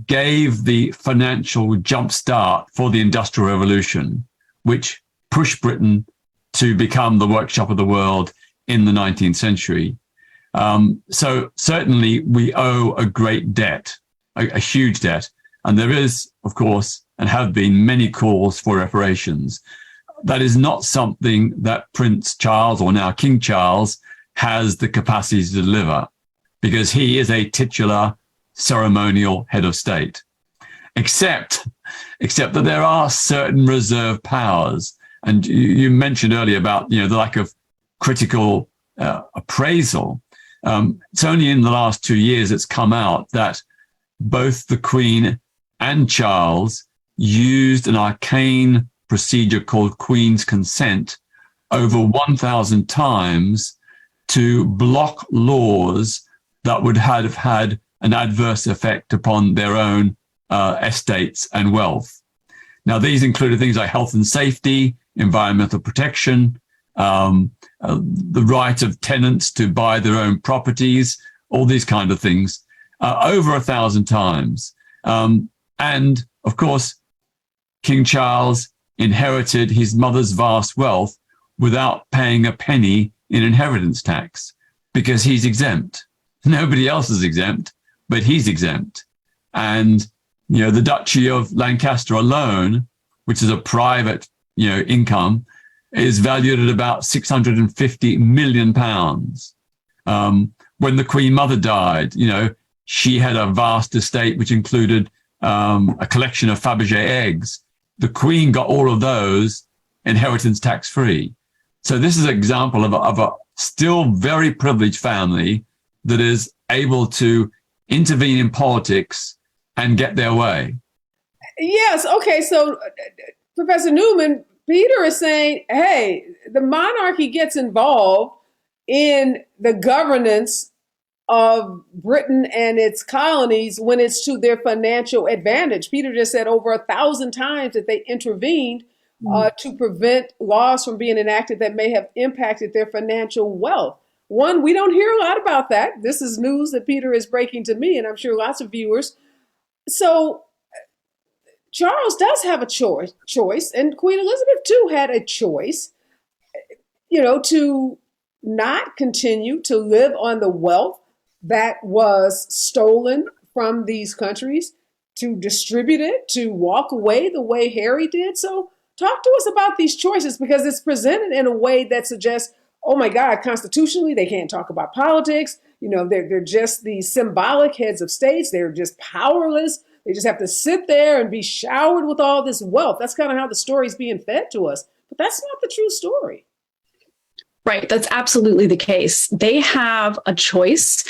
gave the financial jumpstart for the Industrial Revolution, which pushed Britain to become the workshop of the world in the 19th century. So certainly we owe a great debt, a huge debt. And there is, of course, and have been many calls for reparations. That is not something that Prince Charles, or now King Charles, has the capacity to deliver, because he is a titular ceremonial head of state, except that there are certain reserve powers. And you mentioned earlier about, the lack of critical appraisal. It's only in the last 2 years it's come out that both the Queen and Charles used an arcane procedure called Queen's Consent over 1,000 times to block laws that would have had an adverse effect upon their own estates and wealth. Now, these included things like health and safety, environmental protection, the right of tenants to buy their own properties, all these kind of things, over 1,000 times. And of course, King Charles inherited his mother's vast wealth without paying a penny in inheritance tax because he's exempt. Nobody else is exempt, but he's exempt. And, the Duchy of Lancaster alone, which is a private, income, is valued at about £650 million. When the Queen Mother died, she had a vast estate which included a collection of Fabergé eggs. The Queen got all of those inheritance tax free. So this is an example of a still very privileged family that is able to intervene in politics and get their way. Yes. Okay. So, Professor Newman, Peter is saying, hey, the monarchy gets involved in the governance of Britain and its colonies when it's to their financial advantage. Peter just said over 1,000 times that they intervened to prevent laws from being enacted that may have impacted their financial wealth. One, we don't hear a lot about that. This is news that Peter is breaking to me, and I'm sure lots of viewers. So Charles does have a choice, and Queen Elizabeth too had a choice, to not continue to live on the wealth that was stolen from these countries, to distribute it, to walk away the way Harry did. So talk to us about these choices, because it's presented in a way that suggests, oh my God, constitutionally, they can't talk about politics. They're just these symbolic heads of states. They're just powerless. They just have to sit there and be showered with all this wealth. That's kind of how the story's being fed to us. But that's not the true story. Right. That's absolutely the case. They have a choice,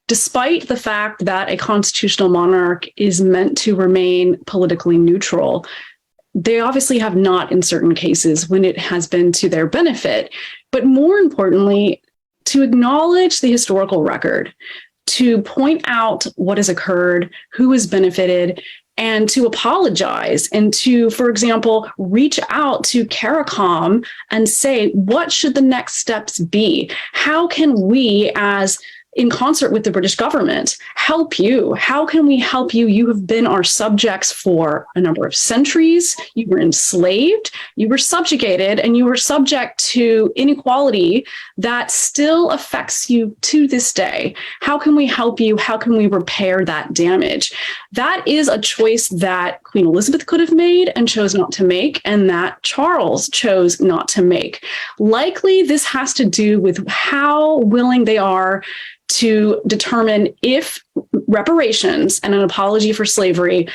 despite the fact that a constitutional monarch is meant to remain politically neutral. They obviously have not in certain cases when it has been to their benefit. But more importantly, to acknowledge the historical record, to point out what has occurred, who has benefited, and to apologize and to, for example, reach out to CARICOM and say, what should the next steps be? How can we, as in concert with the British government, help you? How can we help you? You have been our subjects for a number of centuries. You were enslaved, you were subjugated, and you were subject to inequality that still affects you to this day. How can we help you? How can we repair that damage? That is a choice that Queen Elizabeth could have made and chose not to make, and that Charles chose not to make. Likely, this has to do with how willing they are to determine if reparations and an apology for slavery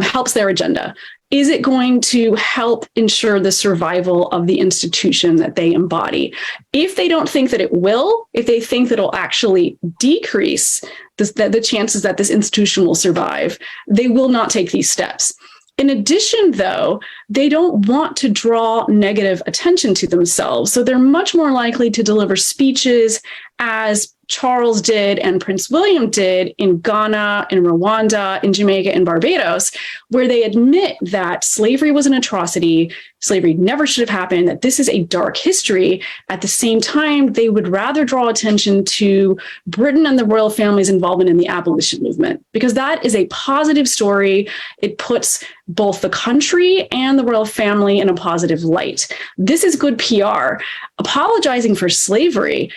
helps their agenda. Is it going to help ensure the survival of the institution that they embody? If they don't think that it will, if they think that it'll actually decrease the chances that this institution will survive, they will not take these steps. In addition, though, they don't want to draw negative attention to themselves. So they're much more likely to deliver speeches as Charles did and Prince William did in Ghana, in Rwanda, in Jamaica, and Barbados, where they admit that slavery was an atrocity, slavery never should have happened, that this is a dark history. At the same time, they would rather draw attention to Britain and the royal family's involvement in the abolition movement, because that is a positive story. It puts both the country and the royal family in a positive light. This is good PR. Apologizing for slavery,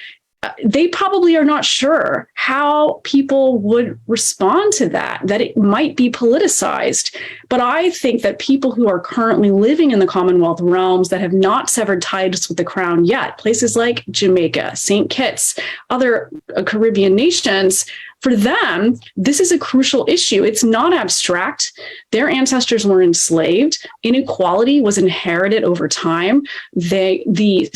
they probably are not sure how people would respond to that it might be politicized. But I think that people who are currently living in the Commonwealth realms that have not severed ties with the crown yet, places like Jamaica, St. Kitts, other Caribbean nations, for them, this is a crucial issue. It's not abstract. Their ancestors were enslaved. Inequality was inherited over time. The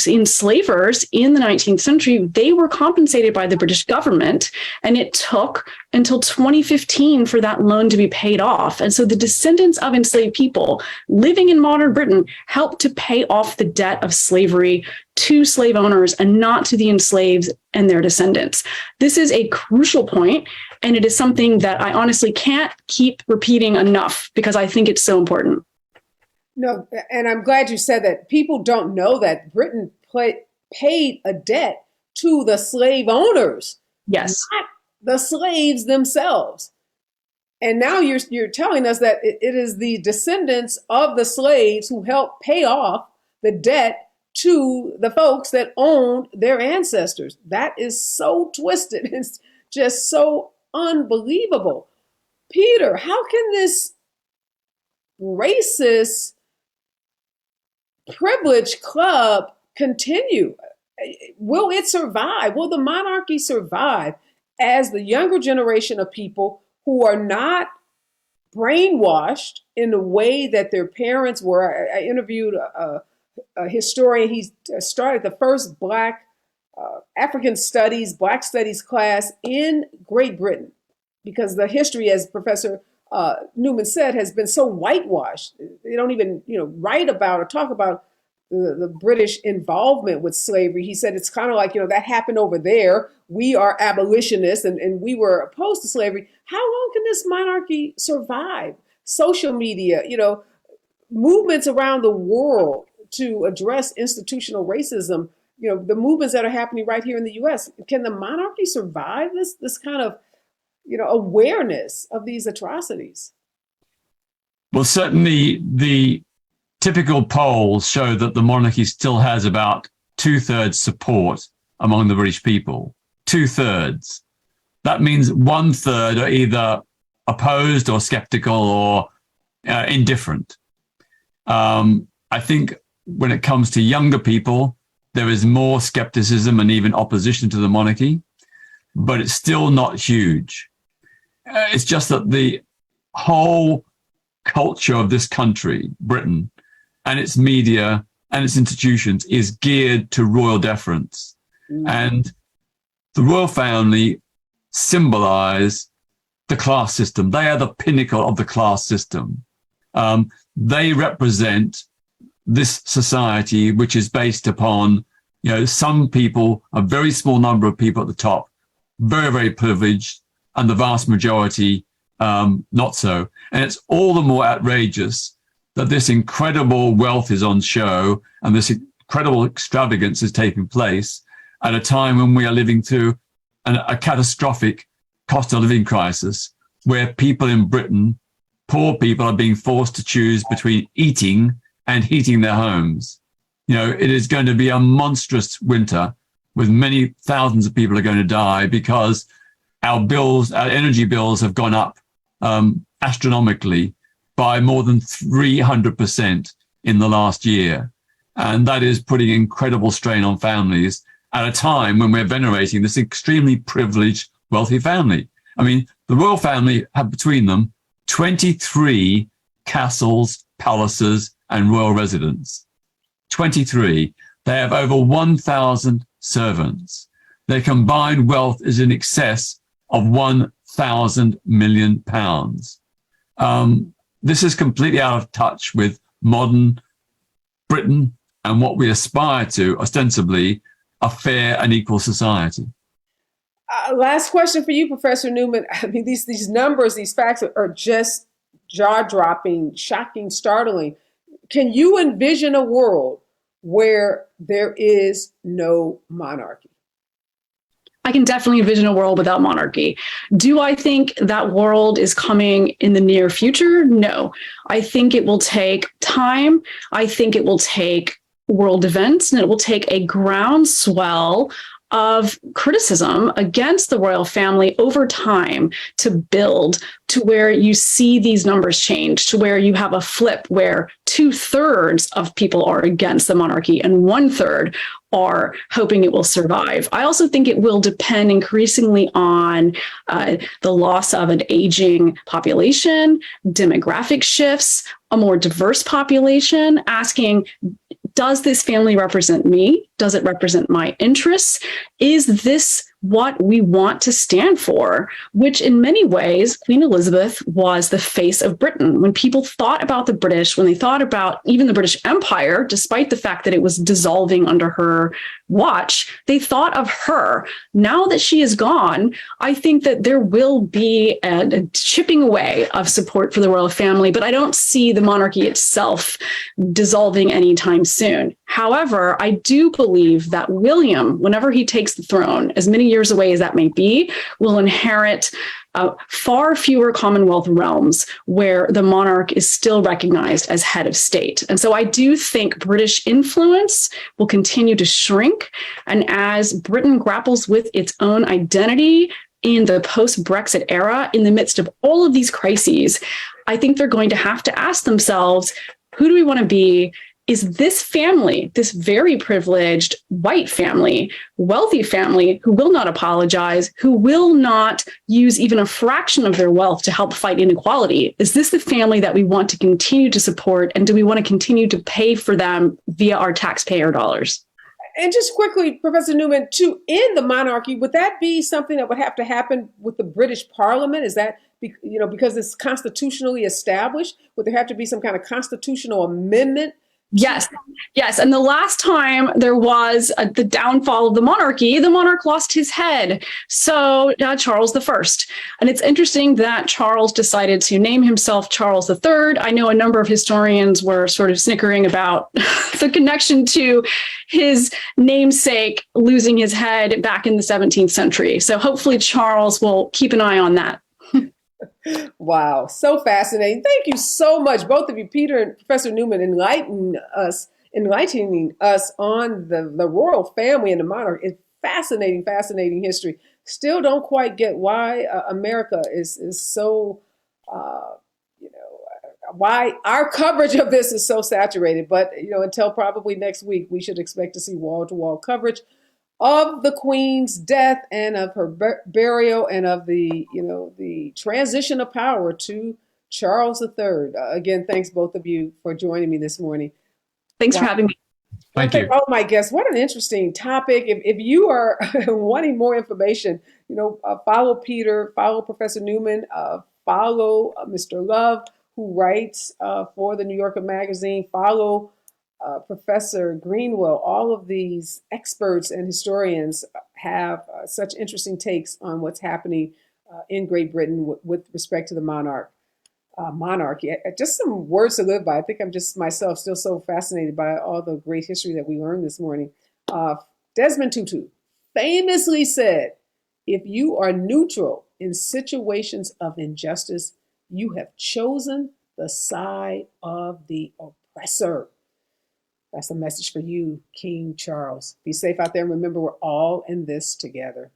enslavers in the 19th century, they were compensated by the British government, and it took until 2015 for that loan to be paid off. And so the descendants of enslaved people living in modern Britain helped to pay off the debt of slavery to slave owners and not to the enslaved and their descendants. This is a crucial point, and it is something that I honestly can't keep repeating enough because I think it's so important. No, and I'm glad you said that. People don't know that Britain paid a debt to the slave owners, Yes, not the slaves themselves. And now you're telling us that it is the descendants of the slaves who helped pay off the debt to the folks that owned their ancestors. That is so twisted. It's just so unbelievable. Peter, how can this racist privilege club continue? Will it survive? Will the monarchy survive as the younger generation of people who are not brainwashed in the way that their parents were? I interviewed a historian. He started the first Black African studies, Black studies class in Great Britain, because the history, as Professor Newman said, has been so whitewashed. They don't even, write about or talk about the British involvement with slavery. He said it's kind of like, that happened over there. We are abolitionists and we were opposed to slavery. How long can this monarchy survive? Social media, movements around the world to address institutional racism, the movements that are happening right here in the US. Can the monarchy survive this kind of, awareness of these atrocities? Well, certainly the typical polls show that the monarchy still has about 2/3 support among the British people. 2/3. That means 1/3 are either opposed or skeptical or indifferent. I think when it comes to younger people, there is more skepticism and even opposition to the monarchy, but it's still not huge. It's just that the whole culture of this country, Britain, and its media and its institutions is geared to royal deference. Mm. And the royal family symbolize the class system. They are the pinnacle of the class system. They represent this society, which is based upon, some people, a very small number of people at the top, very, very privileged, and the vast majority not so. And it's all the more outrageous that this incredible wealth is on show and this incredible extravagance is taking place at a time when we are living through a catastrophic cost of living crisis, where people in Britain, poor people, are being forced to choose between eating and heating their homes. It is going to be a monstrous winter with many thousands of people are going to die because our energy bills have gone up astronomically by more than 300% in the last year. And that is putting incredible strain on families at a time when we're venerating this extremely privileged, wealthy family. I mean, the royal family have between them 23 castles, palaces, and royal residence. 23. They have over 1,000 servants. Their combined wealth is in excess of 1,000 million pounds. This is completely out of touch with modern Britain and what we aspire to, ostensibly, a fair and equal society. Last question for you, Professor Newman. I mean, these numbers, these facts are just jaw-dropping, shocking, startling. Can you envision a world where there is no monarchy? I can definitely envision a world without monarchy. Do I think that world is coming in the near future? No. I think it will take time. I think it will take world events, and it will take a groundswell of criticism against the royal family over time to build to where you see these numbers change, to where you have a flip where 2/3 of people are against the monarchy and 1/3 are hoping it will survive. I also think it will depend increasingly on the loss of an aging population, demographic shifts, a more diverse population, asking, does this family represent me? Does it represent my interests? Is this what we want to stand for, which in many ways, Queen Elizabeth was the face of Britain. When people thought about the British, when they thought about even the British Empire, despite the fact that it was dissolving under her watch, they thought of her. Now that she is gone, I think that there will be a chipping away of support for the royal family, but I don't see the monarchy itself dissolving anytime soon. However, I do believe that William, whenever he takes the throne, as many years away as that may be, will inherit far fewer Commonwealth realms where the monarch is still recognized as head of state. And so I do think British influence will continue to shrink. And as Britain grapples with its own identity in the post-Brexit era, in the midst of all of these crises, I think they're going to have to ask themselves, who do we want to be? Is this family, this very privileged white family, wealthy family who will not apologize, who will not use even a fraction of their wealth to help fight inequality? Is this the family that we want to continue to support? And do we want to continue to pay for them via our taxpayer dollars? And just quickly, Professor Newman, to end the monarchy, would that be something that would have to happen with the British Parliament? Is that, because it's constitutionally established, would there have to be some kind of constitutional amendment? Yes, yes. And the last time there was the downfall of the monarch lost his head. So Charles I. And it's interesting that Charles decided to name himself Charles III. I know a number of historians were sort of snickering about the connection to his namesake losing his head back in the 17th century. So hopefully Charles will keep an eye on that. Wow, so fascinating. Thank you so much, both of you, Peter and Professor Newman, enlightening us on the royal family and the monarch. It's fascinating history. Still don't quite get why America is so, why our coverage of this is so saturated. But, until probably next week, we should expect to see wall-to-wall coverage of the Queen's death and of her burial and of the transition of power to Charles III. Again, thanks both of you for joining me this morning. Thanks for having me. Thank you. All my guests, what an interesting topic. If you are wanting more information, follow Peter, follow Professor Newman, follow Mr. Love, who writes for the New Yorker magazine, follow Professor Greenwell. All of these experts and historians have such interesting takes on what's happening in Great Britain with respect to the monarchy. Just some words to live by. I think I'm just myself still so fascinated by all the great history that we learned this morning. Desmond Tutu famously said, "If you are neutral in situations of injustice, you have chosen the side of the oppressor." That's a message for you, King Charles. Be safe out there and remember we're all in this together.